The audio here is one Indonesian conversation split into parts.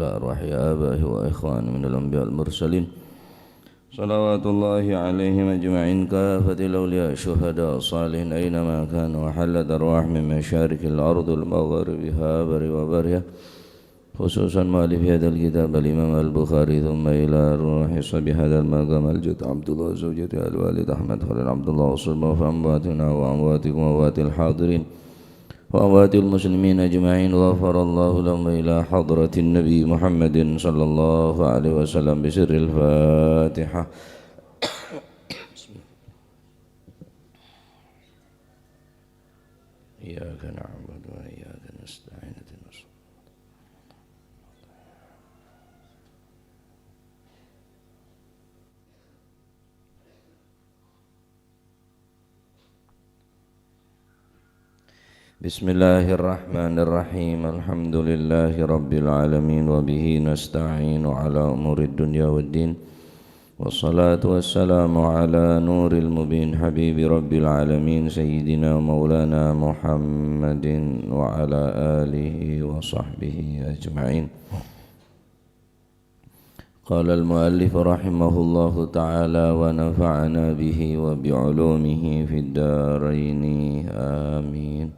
وعلى أرواح آبائه وإخوانه من الأنبياء المرسلين صلوات الله عليهم أجمعين كافة الأولياء الشهداء الصالحين أينما كانوا وحلت أرواح من مشارق الأرض المغاربها بر وبرها خصوصا مؤلف هذا الكتاب الإمام البخاري ثم إلى روح صبي هذا المقام الجد عبد الله زوجته الوالد أحمد خليل عبد الله وصلنا فأمواتنا وأمواتكم وأموات الحاضرين وأموات المسلمين أجمعين غفر الله لهم إلى حضرة النبي محمد صلى الله عليه وسلم بسر الفاتحة. إياك نعبد وإياك نستعين بسم الله الرحمن الرحيم الحمد لله رب العالمين وبه نستعين على أمور الدنيا والدين والصلاة والسلام على نور المبين حبيب رب العالمين سيدنا مولانا محمد وعلى آله وصحبه أجمعين. قال المؤلف رحمه الله تعالى ونفعنا به وبعلومه في الدارين آمين.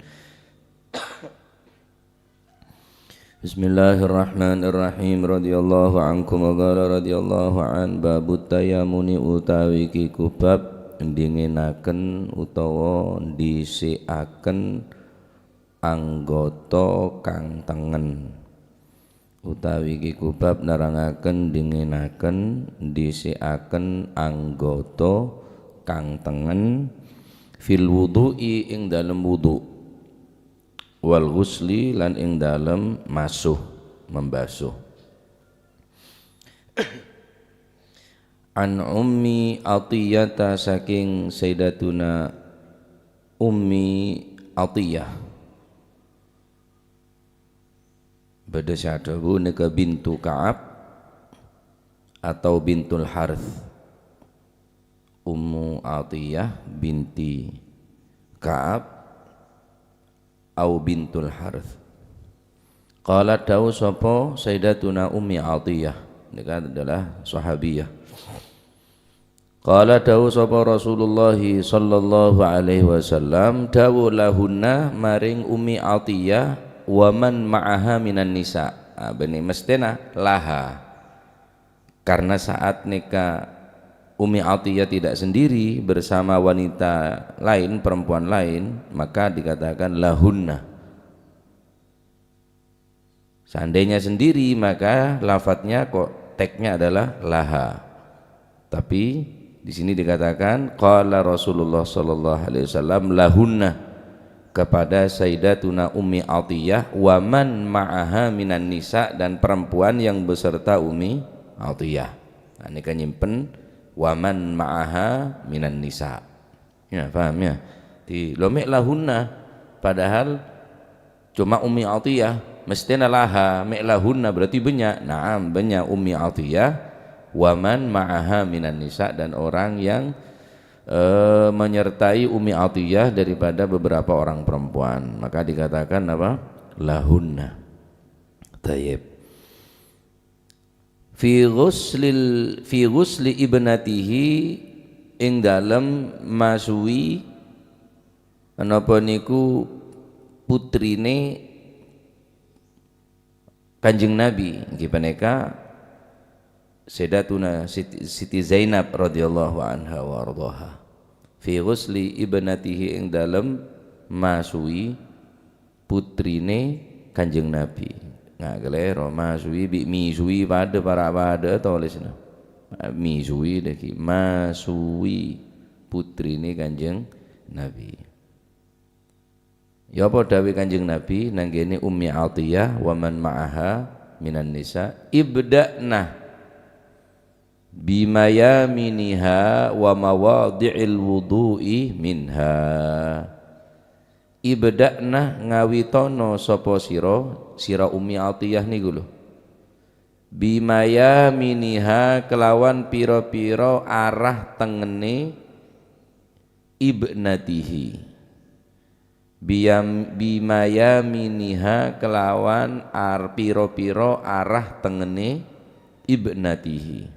Bismillahirrahmanirrahim. Radhiyallahu ankum wa qala radhiyallahu an babut tayamuni utawi kiku bab ndingenaken utawa ndhisikaken anggota kang tengen utawi kiku bab nerangaken ndingenaken ndhisikaken anggota kang tengen fil wudu'i ing dalem wudu' wal ghusli lan ing dalem masuh membasuh. An ummi Atiyata saking sayyidatuna ummi Atiyah beda syadawu nika bintu Ka'ab atau bintul Harith. Ummu Atiyah binti Ka'ab au bintul Harith. Qala dawu sapa sayyidatuna ummi Atiyah, nika adalah sahabiyah. Qala dawu sapa Rasulullah sallallahu alaihi wasallam dawu lahunna maring ummi Atiyah wa man ma'aha minan nisa. Bani mestena laha, karena saat nikah Ummi Atiyah tidak sendiri bersama wanita lain, perempuan lain, maka dikatakan lahunna. Seandainya sendiri maka lafadznya kok teksnya adalah laha. Tapi di sini dikatakan qala Rasulullah sallallahu alaihi wasallam lahunna kepada sayyidatuna Ummi Atiyah wa man ma'aha minan nisa dan perempuan yang beserta Ummi Atiyah. Nah, ini kan nyimpen waman ma'aha minan nisa. Ya, paham ya? Di lomek lahunna padahal cuma Ummi Atiyah, mestinya laha, mek lahunna berarti banyak. Naam, banyak Ummi Atiyah, waman ma'aha minan nisa dan orang yang menyertai Ummi Atiyah daripada beberapa orang perempuan. Maka dikatakan apa? Lahunna. Tayyib. Fi ghusli ibnatihi ing dalem masuwi menapa niku putrine Kanjeng Nabi nggih punika Sayyidatuna Siti Zainab radhiyallahu anha wa ardhaha. Fi ghusli ibnatihi ing dalem masuwi putrine Kanjeng Nabi. Nggak kelero masui bi misui pada para pada tulisnya misui deki masui putri ini Kanjeng Nabi. Ya apa dawuh Kanjeng Nabi nanggene Ummi Atiyah wa man ma'aha minan nisa ibda'na bimayaminiha wa mawadhi'il wudu'i minha. Ibda'na ngawitono sapa sira Ummi Atiyah niku lho bimaya miniha kelawan piro-piro arah tengene ibnatihi bimayaminiha kelawan piro-piro arah tengene ibnatihi.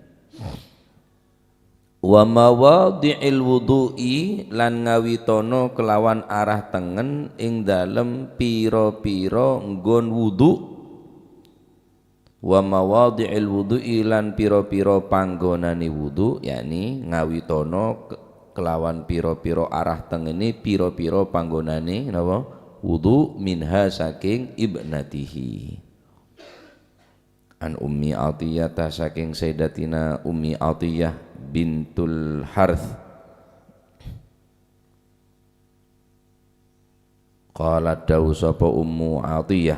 Wa mawadhi'il wudu'i lan ngawitono kelawan arah tengen ing dalem piro-piro nggon wudu. Wa mawadhi'il wudu'i lan piro-piro panggonane wudu, yakni ngawitono kelawan piro-piro arah tengene piro-piro panggonane napa wudu minha saking ibnatihi. An Ummi Atiyah saking Sayyidatina Ummi Atiyah bintul Harth qalat dawu sapa Ummu Atiyah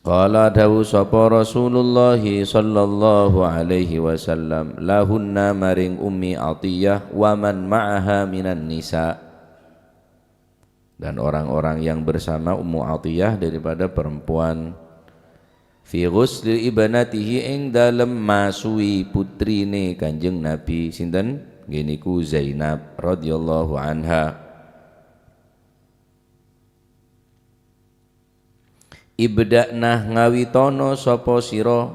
qala dawu sapa Rasulullah sallallahu alaihi wasallam lahunna maring Ummi Atiyah wa man ma'aha minan nisa, dan orang-orang yang bersama Ummu Atiyah daripada perempuan, fi ghusli ibnatihi ing dalem masui putrine Kanjeng Nabi sinten geniku Zainab radhiyallahu anha. Ibda'nah ngawitono sapa sira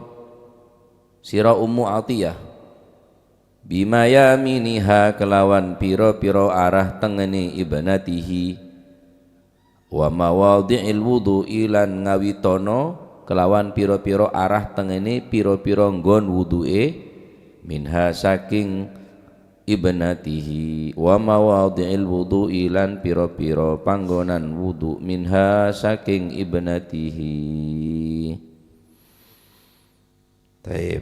Ummu Atiyah bima yaminiha kelawan piro-piro arah tengene ibnatihi, wa mawadhi'il wudu'i lan ngawitono kelawan piro-piro arah tengene piro-piro nggon wudu'e minha saking ibnatihi, wa mawadhi'il wudu'i lan piro-piro panggonan wudu minha saking ibnatihi. Taib.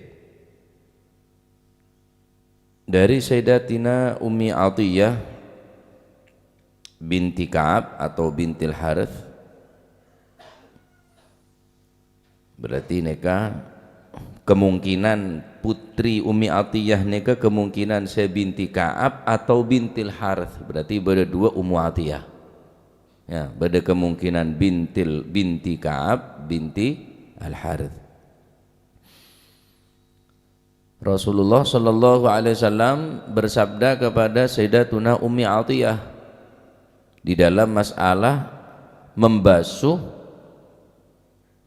Dari Sayyidatina Ummi Atiyah binti Ka'ab atau bintil Harith, berarti neka kemungkinan putri Ummi Atiyah neka kemungkinan saya binti Ka'ab atau bintil Harith, berarti beda dua Ummu Atiyah ya, beda kemungkinan binti Ka'ab binti Al Harith. Rasulullah sallallahu alaihi wasallam bersabda kepada Sayyidatuna Ummi Atiyah di dalam masalah membasuh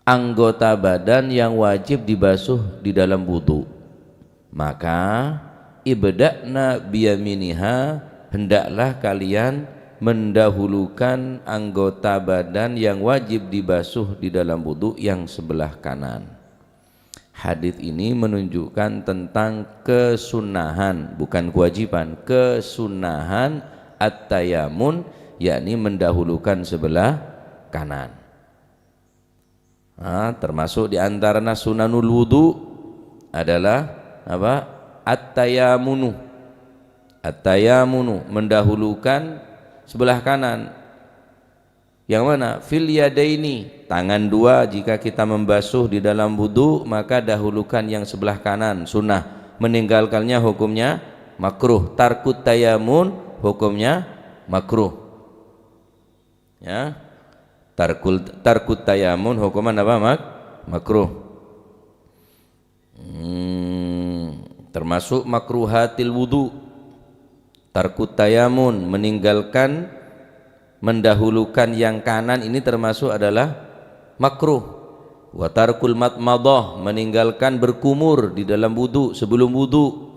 anggota badan yang wajib dibasuh di dalam wudu, maka ibda'na biyaminiha, hendaklah kalian mendahulukan anggota badan yang wajib dibasuh di dalam wudu yang sebelah kanan. Hadis ini menunjukkan tentang kesunahan, bukan kewajiban, kesunahan at-tayamun, yakni mendahulukan sebelah kanan. Termasuk di antara sunanul wudu adalah apa? At-tayamunu. At-tayamunu, mendahulukan sebelah kanan. Yang mana? Fil yadaini, tangan dua jika kita membasuh di dalam wudu maka dahulukan yang sebelah kanan, sunnah. Meninggalkannya hukumnya makruh. Tarkut tayamun hukumnya makruh. Ya. Tarkut tayamun hukuman apa? Makruh. Termasuk makruhatil wudu. Tarkut tayamun, meninggalkan mendahulukan yang kanan, ini termasuk adalah makruh. Wa tarkul matmadah, meninggalkan berkumur di dalam wudu sebelum wudu,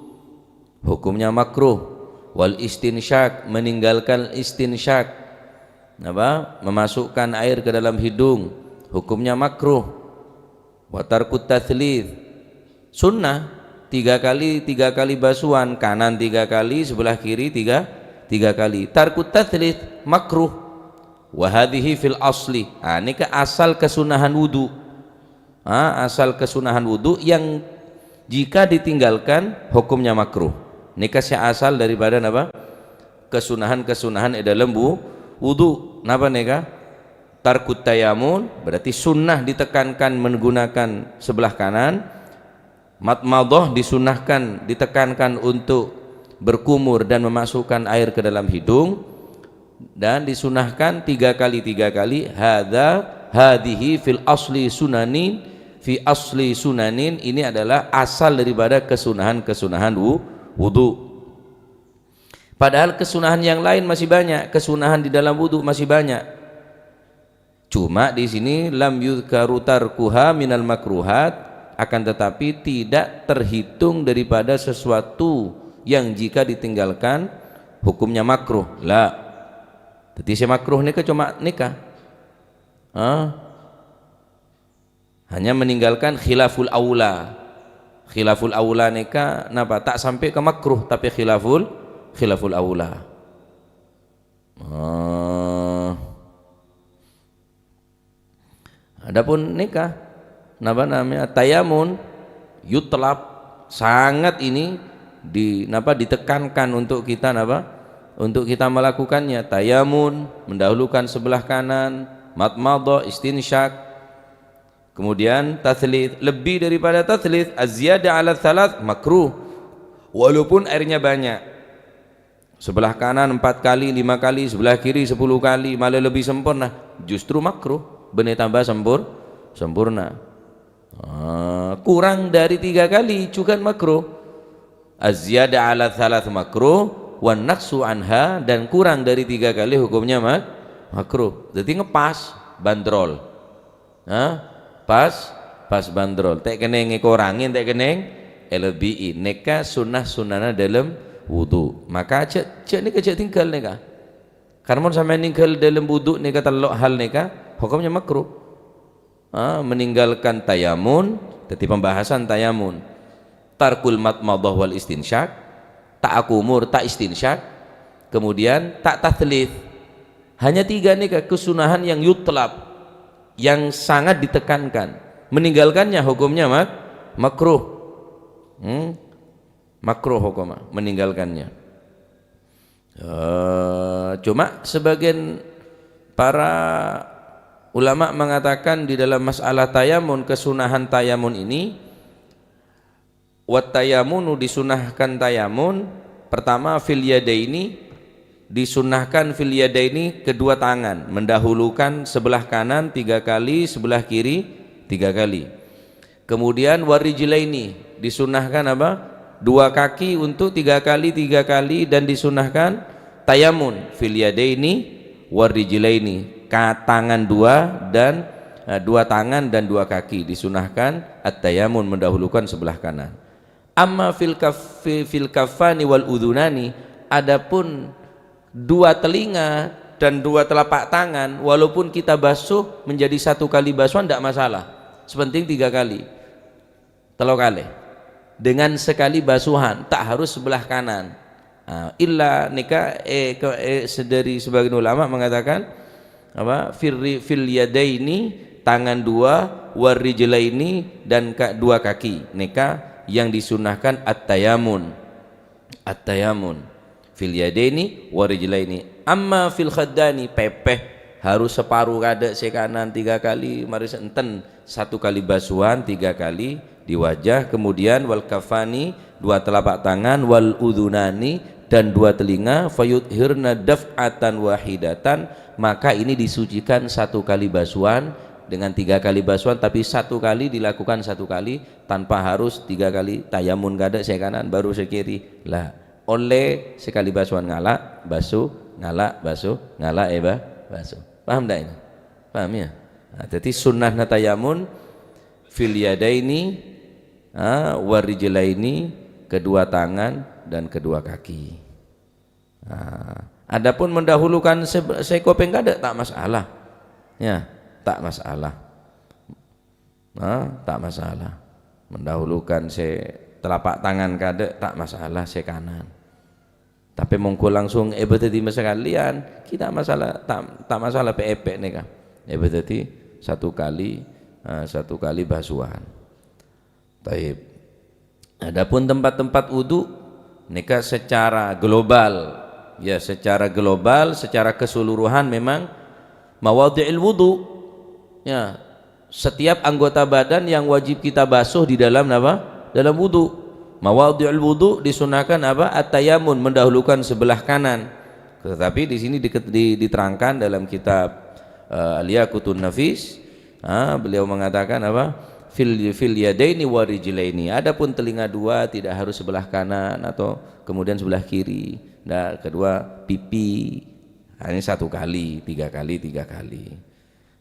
hukumnya makruh. Wal istinsyak, meninggalkan istinsyak, apa? Memasukkan air ke dalam hidung, hukumnya makruh. Wa tarkut tatslits, sunnah, tiga kali basuhan, kanan 3 kali, sebelah kiri 3 kali. Tarkut tatslits makruh. Wa hadhihi fil asli, ini ke asal kesunahan wudu. Asal kesunahan wudu yang jika ditinggalkan hukumnya makruh. Ini kasih asal daripada apa? Kesunahan dalam wudu. Napa neka? Tarkut tayamun berarti sunnah ditekankan menggunakan sebelah kanan. Matmadah disunahkan ditekankan untuk berkumur dan memasukkan air ke dalam hidung, dan disunahkan 3 kali. Hadhihi fil asli sunanin, fi asli sunanin, ini adalah asal daripada kesunahan wudu. Padahal kesunahan yang lain masih banyak, kesunahan di dalam wudu masih banyak. Cuma di sini lam yuzkaru tarkuha minal makruhat, akan tetapi tidak terhitung daripada sesuatu yang jika ditinggalkan hukumnya makruh. La. Jadi si makruh nikah cuma nikah. Hanya meninggalkan khilaful aula. Khilaful aula nikah napa tak sampai ke makruh tapi khilaful aula. Adapun nikah napa namanya tayamun yutlab, sangat ini ditekankan untuk kita untuk kita melakukannya. Tayamun mendahulukan sebelah kanan, madmadha, istinsyak, kemudian tathlits, lebih daripada tathlits az-ziyada ala thalath makruh walaupun airnya banyak. Sebelah kanan 4 kali, 5 kali, sebelah kiri 10 kali, malah lebih sempurna, justru makruh, benih tambah sempurna. Kurang dari 3 kali juga makruh. Az-ziyada ala thalath makruh wan naqsu anha, dan kurang dari 3 kali hukumnya makruh. Jadi ngepas bandrol. Pas bandrol, tak kena ngekorangin, tak kena LBI. Neka sunnah-sunnahna dalam wudu. Maka cek ni kecek tinggal neka. Karena sampai tinggal dalam wudu neka telok hal neka, hukumnya makruh. Meninggalkan tayamun, jadi pembahasan tayamun. Tarkul madmadah wal istinsyak, tak akumur, tak istinsyak, kemudian tak tathlits. Hanya 3 neka kesunahan yang yutlab, yang sangat ditekankan. Meninggalkannya hukumnya makruh. Makruh hukumnya meninggalkannya. Cuma sebagian para ulama mengatakan di dalam masalah tayamun, kesunahan tayamun ini, wat tayamunu, disunahkan tayamun pertama fil yadaini, disunahkan fil yadaini kedua tangan, mendahulukan sebelah kanan 3 kali, sebelah kiri 3 kali. Kemudian warijlaini, disunahkan apa? 2 kaki untuk 3 kali 3 kali, dan disunahkan tayamun fil yadaini warijlaini, tangan 2 dan 2 tangan dan 2 kaki, disunahkan at-tayamun, mendahulukan sebelah kanan. Amma fil kaffani wal udhunani, adapun 2 telinga dan 2 telapak tangan, walaupun kita basuh menjadi 1 kali basuhan tidak masalah, sepenting 3 kali, 3 kali dengan sekali basuhan, tak harus sebelah kanan. Illa nikah dari sebagian ulama mengatakan apa, fil yadaini, tangan 2, warijlaini, dan 2 kaki, nikah yang disunahkan at-tayamun fil yadaini warijlaini. Amma fil khaddani, pepeh harus separuh kada se kanan 3 kali, mari enten 1 kali basuhan 3 kali di wajah. Kemudian wal kafani, 2 telapak tangan, wal udhunani, dan 2 telinga, fayudhirna daf'atan wahidatan, maka ini disucikan 1 kali basuhan dengan 3 kali basuhan, tapi 1 kali dilakukan 1 kali tanpa harus 3 kali tayamun kada se kanan baru se kiri lah, oleh sekali basuhan ngalak basuh, ngalak basuh, ngalak basuh. Paham tak ini? Paham ya? Jadi sunnah tayamun fil yadaini warijlaini, kedua tangan dan kedua kaki. Adapun mendahulukan sekopeng kada tak masalah. Ya, tak masalah. Tak masalah. Mendahulukan telapak tangan kada tak masalah se kanan. Tapi mongko langsung berarti sekalian, kita masalah tak masalah PEP nih kan. Berarti 1 kali basuhan. Taib. Adapun tempat-tempat wudu nikah secara global, ya secara global, secara keseluruhan memang mawadhi'il wudu, ya setiap anggota badan yang wajib kita basuh di dalam apa? Dalam wudu. Mawadhi'il wudu disunahkan apa? At-tayamun, mendahulukan sebelah kanan. Tetapi di sini diterangkan dalam kitab Al-Yaqutun Nafis, beliau mengatakan apa? Fil yadaini warijlaini. Adapun telinga 2 tidak harus sebelah kanan atau kemudian sebelah kiri. Nah, kedua pipi. Hanya 1 kali, 3 kali, 3 kali.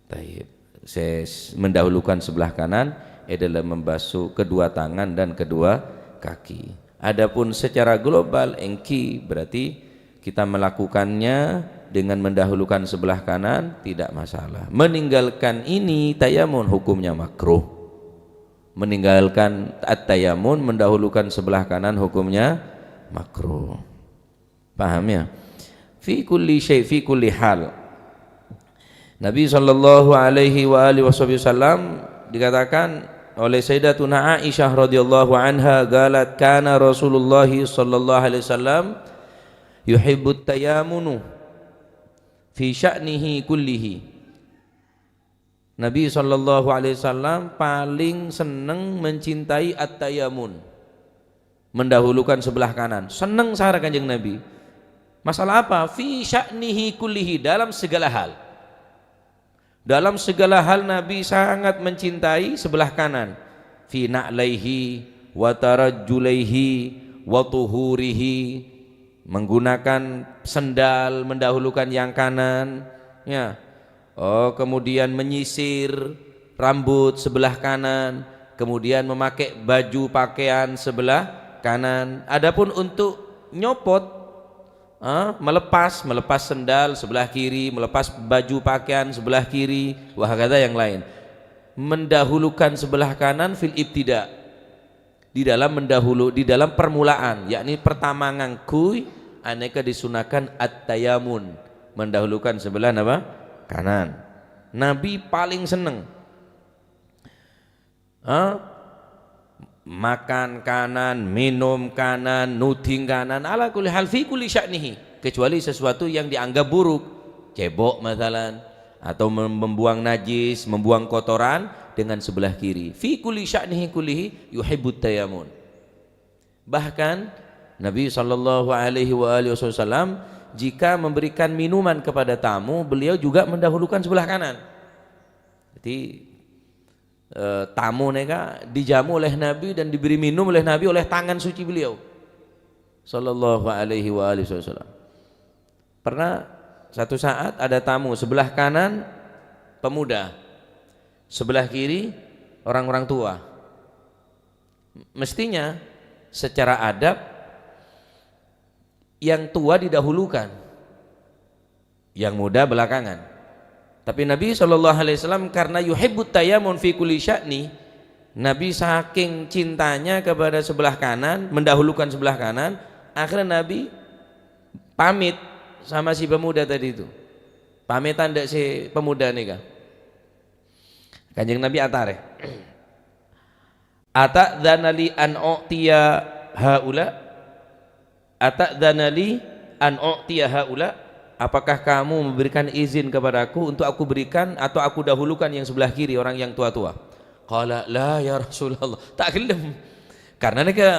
Taib. Saya mendahulukan sebelah kanan adalah membasuh kedua tangan dan kedua kaki. Adapun secara global engki berarti kita melakukannya dengan mendahulukan sebelah kanan tidak masalah. Meninggalkan ini tayamun hukumnya makruh. Meninggalkan at-tayamun mendahulukan sebelah kanan hukumnya makruh. Paham ya? Fi kulli syai' fi kulli hal. Nabi sallallahu alaihi wa alihi wasallam dikatakan oleh Sayyidatuna Aisyah radhiyallahu anha galat kana Rasulullah sallallahu alaihi wasallam yuhibbut tayamunu fi sya'nihi kullihi. Nabi sallallahu alaihi wasallam paling senang mencintai at-tayamun, mendahulukan sebelah kanan. Senang sahara Kanjeng Nabi. Masalah apa? Fi sya'nihi kullihi, dalam segala hal. Dalam segala hal Nabi sangat mencintai sebelah kanan. Fi na'laihi wa tarajjulaihi wa tuhurihi, menggunakan sendal mendahulukan yang kanan ya. Oh, kemudian menyisir rambut sebelah kanan, kemudian memakai baju pakaian sebelah kanan. Adapun untuk nyopot, melepas sendal sebelah kiri, melepas baju pakaian sebelah kiri, wahakata yang lain. Mendahulukan sebelah kanan fil ibtida, di dalam permulaan, yakni pertama ngangkui aneka disunahkan at-tayamun, mendahulukan sebelah apa? Kanan. Nabi paling seneng makan kanan, minum kanan, nuding kanan, ala kulli hal fi kulli sya'nihi, kecuali sesuatu yang dianggap buruk, cebok masalan, atau membuang najis, membuang kotoran dengan sebelah kiri. Fi kulli sya'nihi kullihi yuhibbut tayamun. Bahkan Nabi sallallahu alaihi wasallam jika memberikan minuman kepada tamu, beliau juga mendahulukan sebelah kanan. Jadi tamu mereka dijamu oleh Nabi dan diberi minum oleh Nabi oleh tangan suci beliau sallallahu alaihi wasallam. Pernah satu saat ada tamu, sebelah kanan pemuda, sebelah kiri orang-orang tua. Mestinya secara adab yang tua didahulukan, yang muda belakangan. Tapi Nabi SAW karena yuhibbut tayamun fi kulli sya'ni, Nabi saking cintanya kepada sebelah kanan, mendahulukan sebelah kanan, akhirnya Nabi pamit sama si pemuda tadi itu. Pamitan ndak si pemuda nih kan. Kanjeng Nabi atare. Ata'dzanali an u'tiya haula? Ata'dzanali an u'tiya haula? Apakah kamu memberikan izin kepadaku untuk aku berikan atau aku dahulukan yang sebelah kiri, orang yang tua-tua? Qala la ya Rasulullah, tak gelem. Karena nika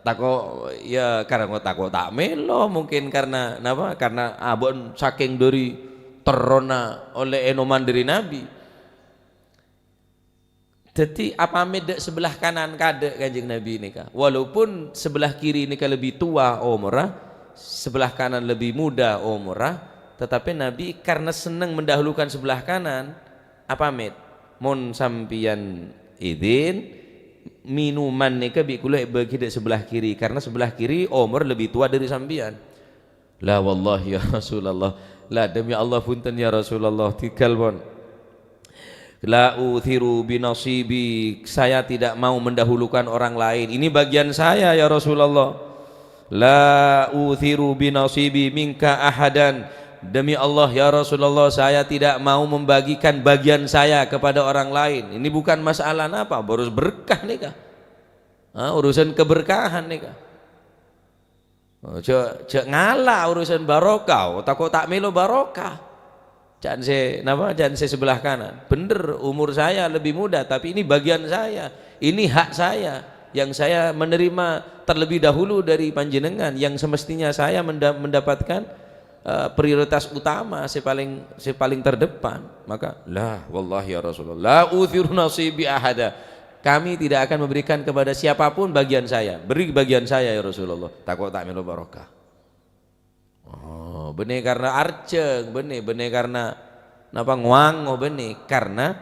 tako ya, karena tako tak melo, mungkin karena napa? Karena abon saking dari terona oleh enoman dari Nabi. Jadi apa meda sebelah kanan kada Kanjeng Nabi ini kah? Walaupun sebelah kiri ini lebih tua umurah, sebelah kanan lebih muda umurah, tetapi Nabi karena senang mendahulukan sebelah kanan, apa med? Mon sampian izin minuman nika bikula bagi sebelah kiri, karena sebelah kiri umur lebih tua dari sampian. La wallahi ya Rasulullah, la demi Allah punten ya Rasulullah, tikal pon. La uthiru binasibi, saya tidak mau mendahulukan orang lain, ini bagian saya ya Rasulullah. La uthiru binasibi minka ahadan, demi Allah ya Rasulullah, saya tidak mau membagikan bagian saya kepada orang lain. Ini bukan masalah apa, baru berkah nih kah? Urusan keberkahan nih kah? Cek ngalah urusan barokah, takut tak melo barokah. Jangan saya sebelah kanan. Bener, umur saya lebih muda, tapi ini bagian saya, ini hak saya yang saya menerima terlebih dahulu dari panjenengan, yang semestinya saya mendapatkan prioritas utama, saya paling terdepan. Maka la wallahi ya Rasulullah, la uthiru nasibi ahada, kami tidak akan memberikan kepada siapapun bagian saya, beri bagian saya ya Rasulullah, takut tak melu barokah. Oh, benih karena arceng, benih karena napa nguang, benih karena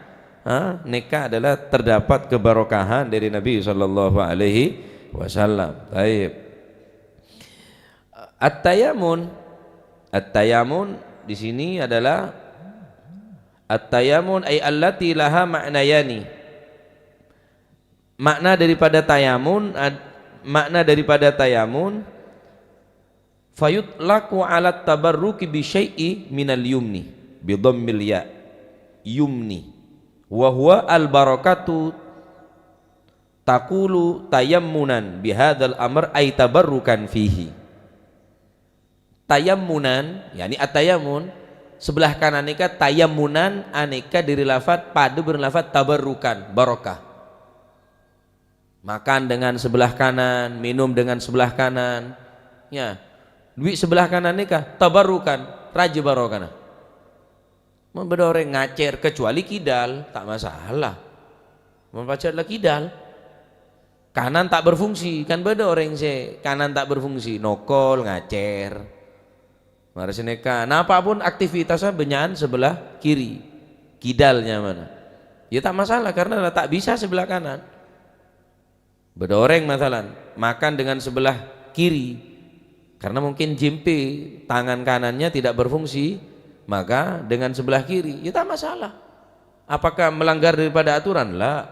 nikah adalah terdapat keberkahan dari Nabi sallallahu alaihi wasallam. Baik. At-tayamun, at-tayamun di sini adalah at-tayamun ay allati laha ma'nayani. Makna daripada tayamun fayutlaqu ala tabarruki bi syai'i minal yumni bi dhammil ya yumni wa huwa al barakatu taqulu tayammunan bi hadzal amr ay tabarrukan fihi. Tayammunan yakni at-tayamun sebelah kanan nikah tayammunan aneka dari lafaz padu berlafaz tabarrukan barokah. Makan dengan sebelah kanan, minum dengan sebelah kanan. Ya. Duit sebelah kanan nikah tabarrukan raja barokana. Membedoreng ngacer kecuali kidal tak masalah. Membaca kidal. Kanan tak berfungsi kan bedoreng se kanan tak berfungsi nokol ngacer. Marase nikah. Nah apapun aktivitasnya benyahan sebelah kiri. Kidalnya mana? Ya tak masalah karena tak bisa sebelah kanan. Bedoreng masalah makan dengan sebelah kiri. Karena mungkin jimpi tangan kanannya tidak berfungsi, maka dengan sebelah kiri, ya tak masalah. Apakah melanggar daripada aturan? Lah.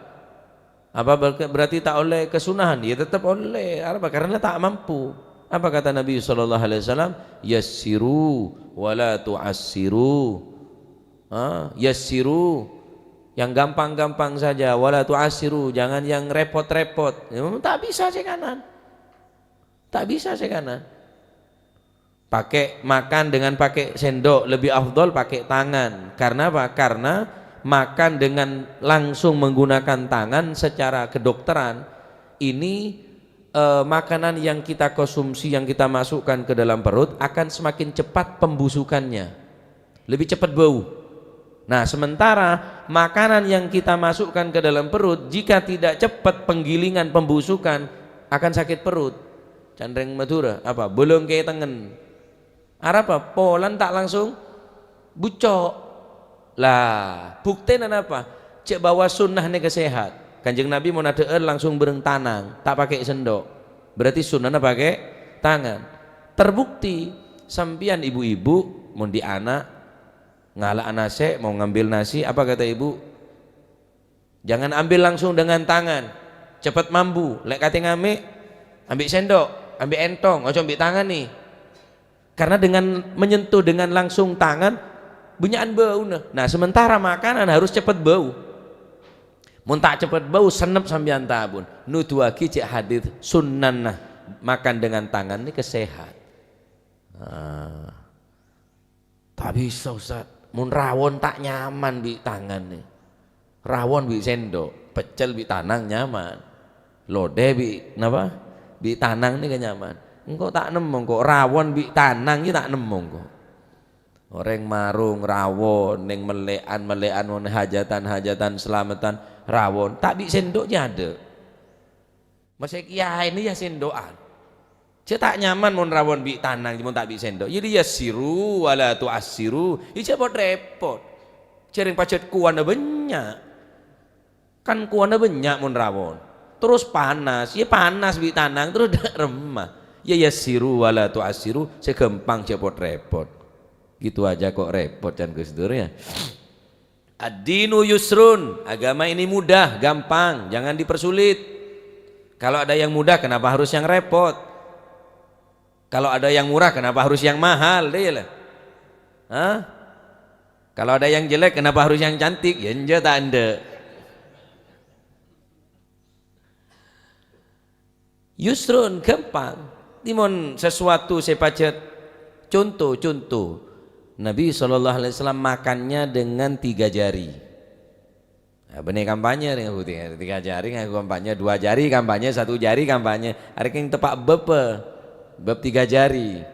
Apa berarti tak oleh kesunahan? Ya tetap oleh. Apa? Karena tak mampu. Apa kata Nabi SAW? Yassiru wala tu'assiru. Yassiru, yang gampang-gampang saja. Wala tu'assiru, jangan yang repot-repot. Ya, tak bisa saya kanan. Tak bisa saya kanan. Pakai makan dengan pakai sendok lebih afdol pakai tangan. Karena apa? Karena makan dengan langsung menggunakan tangan secara kedokteran ini makanan yang kita konsumsi, yang kita masukkan ke dalam perut akan semakin cepat pembusukannya, lebih cepat bau. Nah sementara makanan yang kita masukkan ke dalam perut jika tidak cepat penggilingan pembusukan akan sakit perut. Candreng Madura apa? Bolong kayak tengen. Arab apa? Polan tak langsung bucok. Lah, buktinya apa? Cek bawa sunnah nih kesehat. Kanjeng Nabi mau nadeer langsung bereng tanang, tak pakai sendok. Berarti sunnahnya pakai tangan. Terbukti sampian ibu-ibu mau di anak ngalak nasi mau ngambil nasi, apa kata ibu? Jangan ambil langsung dengan tangan. Cepat mambu. Lek kate ngame ambil sendok, ambil entong, ojo ambil tangan nih. Karena dengan menyentuh dengan langsung tangan bunyian bau. Nah sementara makanan harus cepat bau. Mun tak cepat bau senep sampean tabun. Nuduaki cek hadits sunnah makan dengan tangan ini kesehat. Tak bisa Ustaz. Mun rawon tak nyaman di tangan nih. Rawon bi sendok, pecel bi tanang nyaman. Lodeh bi napa? Bi tanang ini nyaman. Engkau tak nemu kok rawon bi tanang iki tak nemu kok. Orang marung rawon ning melekan mon hajatan selamatan rawon tak bi sendoknya ada. Masih kiai ini ya sendokan. Dia tak nyaman mon rawon bi tanang mon tak bi sendok. Jadi ya siru wala tu'assiru. Iki repot. Cering pacet kuana banyak. Kan kuana banyak mon rawon. Terus panas, ya panas bi tanang terus dak remah. Ya yassiru wala tu'assiru, segempang cepot repot. Gitu aja kok repot kan Gus Dur ya. Ad-dinu yusrun, agama ini mudah, gampang, jangan dipersulit. Kalau ada yang mudah kenapa harus yang repot? Kalau ada yang murah kenapa harus yang mahal? Deh. Kalau ada yang jelek kenapa harus yang cantik? Ya enggak tak anda. Yusrun gampang. Timon sesuatu saya pacet contoh Nabi SAW makannya dengan 3 jari. Nah, benih kampanye nih 3 jari ngaku kampanye, 2 jari kampanye, 1 jari kampanye. Hari yang tepak beb 3 jari.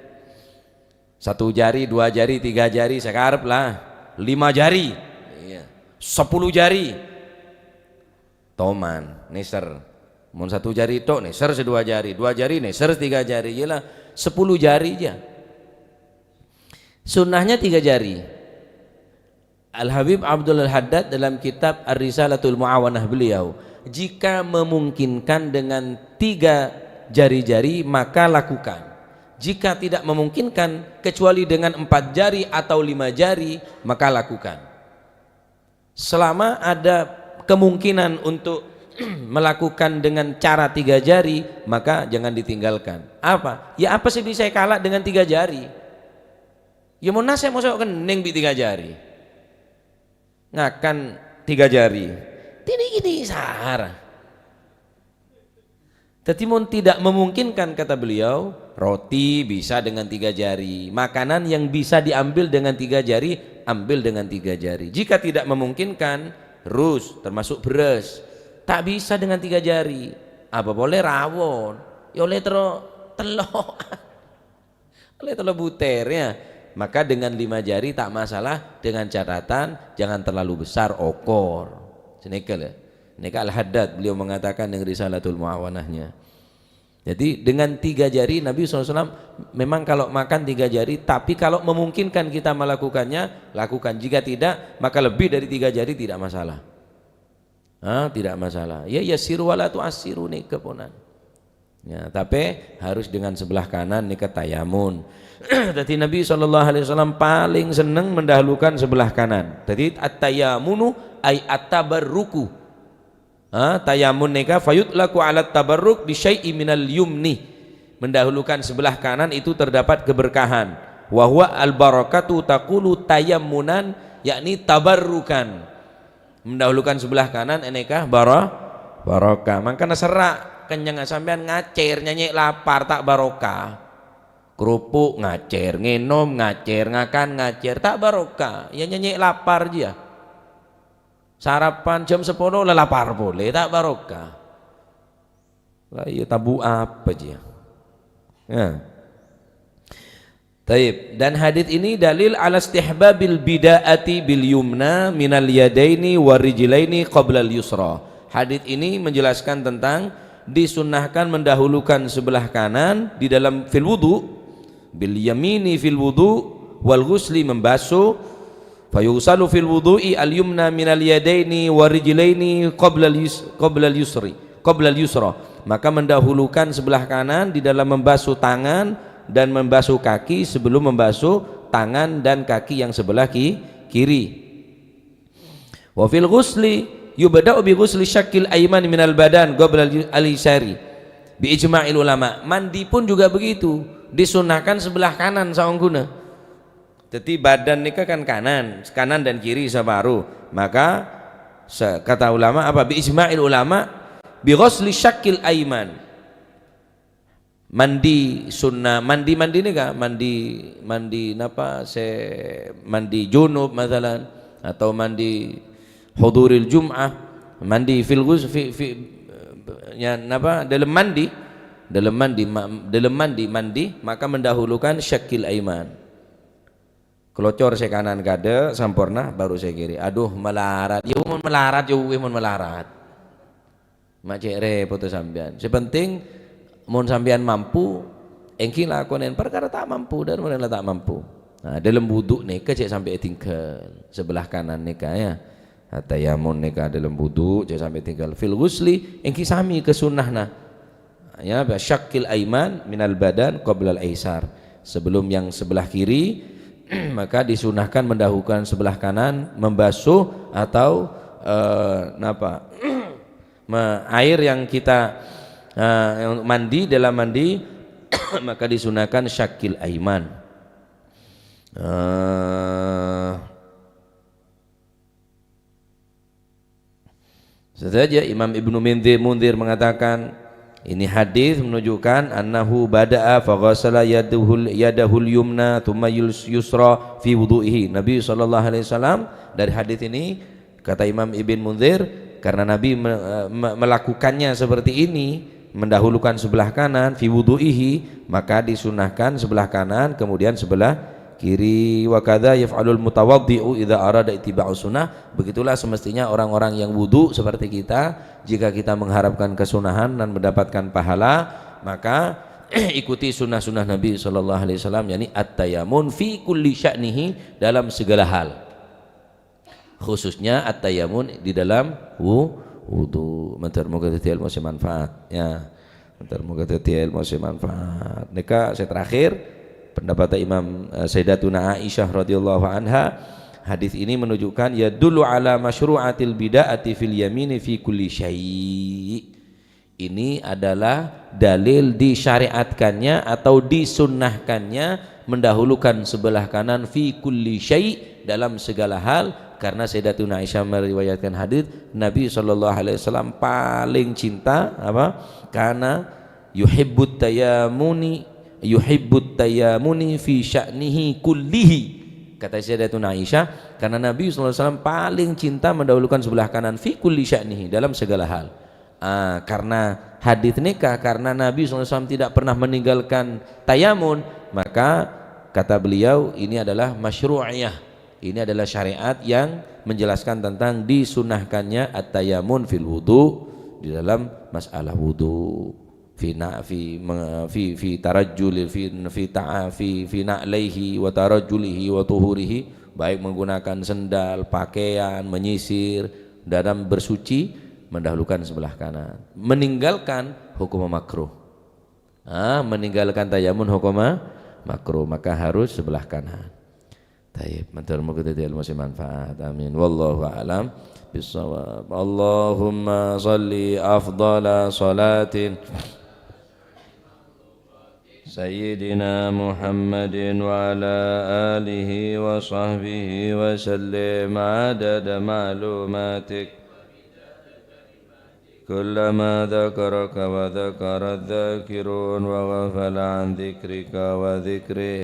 1 jari, 2 jari, 3 jari, sekarep lah 5 jari. Iya. 10 jari. Toman, neser. Mun 1 jari tok neser 2 jari, 2 jari neser 3 jari, iyalah 10 jari aja. Sunnahnya 3 jari. Al-Habib Abdul Haddad dalam kitab Ar-Risalatul Mu'awanah beliau, jika memungkinkan dengan 3 jari-jari maka lakukan. Jika tidak memungkinkan kecuali dengan 4 jari atau 5 jari maka lakukan. Selama ada kemungkinan untuk melakukan dengan cara 3 jari maka jangan ditinggalkan. Apa? Ya apa sih bisa kalah dengan 3 jari? Ya mau nasi mau sok kening bi 3 jari. Ngakan 3 jari. Gini sahara. Tetapi mun tidak memungkinkan kata beliau, roti bisa dengan 3 jari. Makanan yang bisa diambil dengan 3 jari, ambil dengan 3 jari. Jika tidak memungkinkan, rus termasuk beras, tak bisa dengan 3 jari. Apa boleh rawon? Ya oleh telok. Oleh telok buter ya. Maka dengan 5 jari tak masalah, dengan catatan jangan terlalu besar okor. Senekel ya. Nika Al-Haddad beliau mengatakan dengan Risalatul Mu'awanahnya. Jadi dengan 3 jari Nabi SAW memang kalau makan 3 jari, tapi kalau memungkinkan kita melakukannya, lakukan. Jika tidak, maka lebih dari 3 jari tidak masalah. Tidak masalah. Ya yasiru wala tu'assiru nih keponan. Ya, tapi harus dengan sebelah kanan nih tayamun. Jadi Nabi SAW paling senang mendahulukan sebelah kanan. Jadi at-tayamunu ay at-tabarruku. Tayamun nika fayutlaku alat tabarruk bi syai'i minal yumni. Mendahulukan sebelah kanan itu terdapat keberkahan. Wa huwa al-barakatu taqulu tayammunan, yakni tabarrukan. Mendahulukan sebelah kanan enekah barokah. Mangkana serak kenyang sampean ngacer nyanyi lapar tak barokah. Kerupuk ngacer, ngenom ngacer, ngakan ngacer, tak barokah. Ya nyanyi lapar dia. Sarapan jam 10 lapar boleh, tak barokah. Lah iya tabu apa dia? Ya. Taib. Dan hadis ini dalil ala istihbabil bida'ati bil yumna minal yadaini warijlaini qabla al yusra. Hadis ini menjelaskan tentang disunnahkan mendahulukan sebelah kanan di dalam fil wudu, bil yamini fil wudu wal ghusli membasuh, fayusalu fil wudu'i al yumna minal yadaini warijlaini qabla al yusra. Maka mendahulukan sebelah kanan di dalam membasuh tangan dan membasuh kaki sebelum membasuh tangan dan kaki yang sebelah kiri. Wa fil ghusli yubda'u bi ghusli syakil ayman minal badan qabla al-yusari bi ijma'il ulama. Mandi pun juga begitu, disunahkan sebelah kanan saungguna. Jadi badan nikah kan kanan dan kiri separuh. Maka kata ulama apa? Bi ijma'il ulama bi ghusli syakil ayman. Mandi sunnah, mandi nikah, mandi napa mandi junub misalnya, atau mandi huduril jum'ah, mandi fil ghusl ya napa dalam mandi maka mendahulukan syakil aiman. Kelocor saya kanan kade sampurna baru saya kiri. Aduh melarat, ya mun melarat. Macam repot sampean. Sepenting mun sampean mampu, engki lakonen perkara tak mampu dan mana tak mampu. Nah, dalam wudu nika cek sampai tinggal sebelah kanan nika ya. Tayamun nika dalam wudu cek sampai tinggal fil ghusli engki sami ke sunnahna. Ya syakil aiman minal badan qabla al aisar. Sebelum yang sebelah kiri maka disunahkan mendahulukan sebelah kanan membasuh atau air yang kita mandi dalam mandi maka disunahkan syakil aiman. Saja Imam Ibnu Munzir mengatakan ini hadis menunjukkan annahu bada'a faghasala yadahul yumna thumma yusra fi wudu'ihi. Nabi SAW dari hadis ini kata Imam Ibn Munzir, karena Nabi melakukannya seperti ini, mendahulukan sebelah kanan fi wudu'ihi, maka disunahkan sebelah kanan kemudian sebelah kiri. Wa kadza yaf'alul mutawaddi'u idza arada ittiba'us sunnah. Begitulah semestinya orang-orang yang wudu seperti kita, jika kita mengharapkan kesunahan dan mendapatkan pahala, maka ikuti sunnah-sunnah Nabi sallallahu alaihi wasallam, yakni at-tayammun fi kulli sya'nihi, dalam segala hal, khususnya at-tayammun di dalam wudu. Moga dadi ilmu sing manfaat ya. Moga dadi ilmu sing manfaat. Nika saya terakhir pendapat Imam Sayyidatuna Aisyah radhiyallahu anha. Hadis ini menunjukkan ya dulu ala masyru'atil bid'ati fil yamini fi kulli syai'. Ini adalah dalil disyariatkannya atau disunnahkannya mendahulukan sebelah kanan fi kulli syai', dalam segala hal, karena Sayyidatuna Aisyah meriwayatkan hadis Nabi sallallahu alaihi wasallam paling cinta apa? Karena yuhibbut tayamuni fi sya'nihi kullihi. Kata Sayyidatuna Aisyah, karena Nabi sallallahu alaihi wasallam paling cinta mendahulukan sebelah kanan fi kulli sya'nihi, dalam segala hal. Karena hadis nikah, karena Nabi SAW tidak pernah meninggalkan tayamun, maka kata beliau ini adalah masyru'iyah, ini adalah syariat yang menjelaskan tentang disunahkannya at-tayamun fil wudu, di dalam masalah wudu, fi tarajjul fi na'laihi wa tarajjulihi wa tuhurihi, baik menggunakan sendal, pakaian, menyisir, dalam bersuci mendahulukan sebelah kanan, meninggalkan hukum makruh. Meninggalkan tayamun hukum makruh, maka harus sebelah kanan. Tayyib, mudah-mudahan kita ilmu manfaat. Amin. Wallahu a'lam bissawab. Allahumma shalli afdhala salatin Sayyidina Muhammadin wa ala alihi wa sahbihi wa sallim adada ma'lumatik كلما ذكرك وذكر الذاكرون وغفل عن ذكرك وذكره